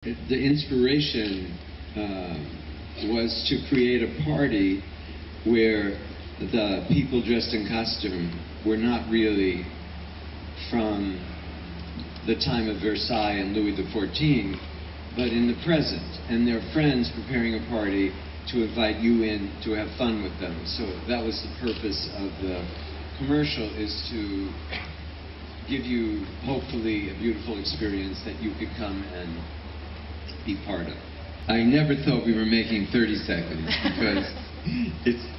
The inspiration was to create a party where the people dressed in costume were not really from the time of Versailles and Louis XIV, but in the present, and their friends preparing a party to invite you in to have fun with them. So that was the purpose of the commercial, is to give you, hopefully, a beautiful experience that you could come and be part of. I never thought we were making 30 seconds because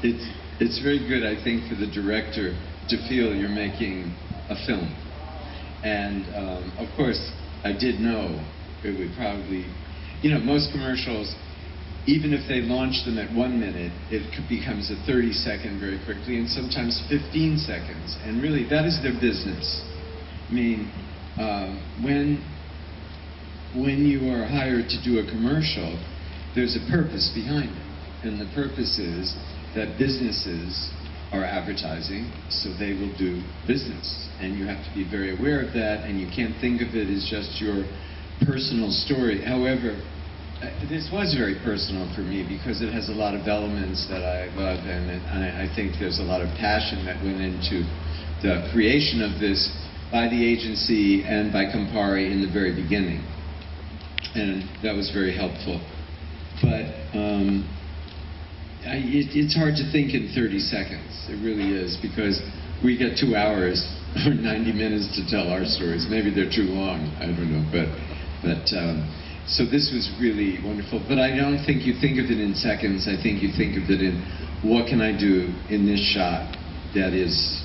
it's very good, I think, for the director to feel you're making a film. And of course, I did know it would probably, most commercials, even if they launch them at 1 minute, it becomes a 30-second very quickly, and sometimes 15 seconds. And really, that is their business. I mean, when you are hired to do a commercial, there's a purpose behind it. And the purpose is that businesses are advertising, so they will do business. And you have to be very aware of that, and you can't think of it as just your personal story. However, this was very personal for me because it has a lot of elements that I love, and I think there's a lot of passion that went into the creation of this by the agency and by Campari in the very beginning. And that was very helpful. But it's hard to think in 30 seconds. It really is, because we get 2 hours or 90 minutes to tell our stories. Maybe they're too long, I don't know. So this was really wonderful. But I don't think you think of it in seconds. I think you think of it in, what can I do in this shot that is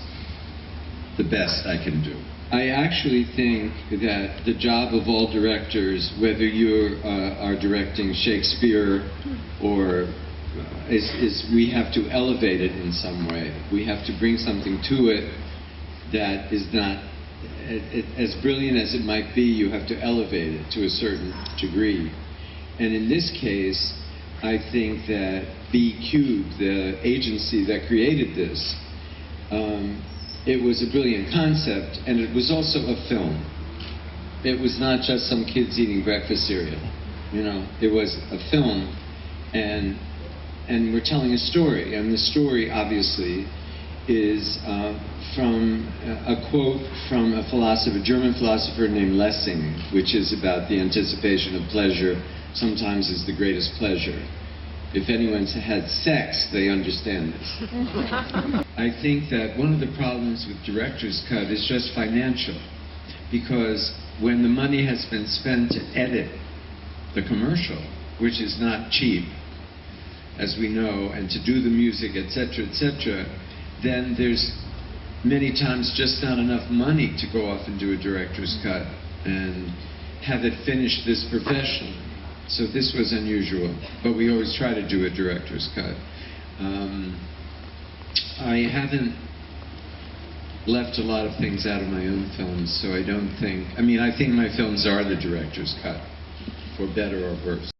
the best I can do? I actually think that the job of all directors, whether you are directing Shakespeare or is we have to elevate it in some way. We have to bring something to it that is not, as brilliant as it might be, you have to elevate it to a certain degree. And in this case, I think that B-Cube, the agency that created this, it was a brilliant concept, and it was also a film. It was not just some kids eating breakfast cereal. It was a film, and we're telling a story. And the story, obviously, is from a quote from a philosopher, a German philosopher named Lessing, which is about the anticipation of pleasure sometimes is the greatest pleasure. If anyone's had sex, they understand this. I think that one of the problems with director's cut is just financial, because when the money has been spent to edit the commercial, which is not cheap, as we know, and to do the music, etc., then there's many times just not enough money to go off and do a director's cut and have it finished this professionally. So this was unusual, but we always try to do a director's cut. I haven't left a lot of things out of my own films, so I think my films are the director's cut, for better or worse.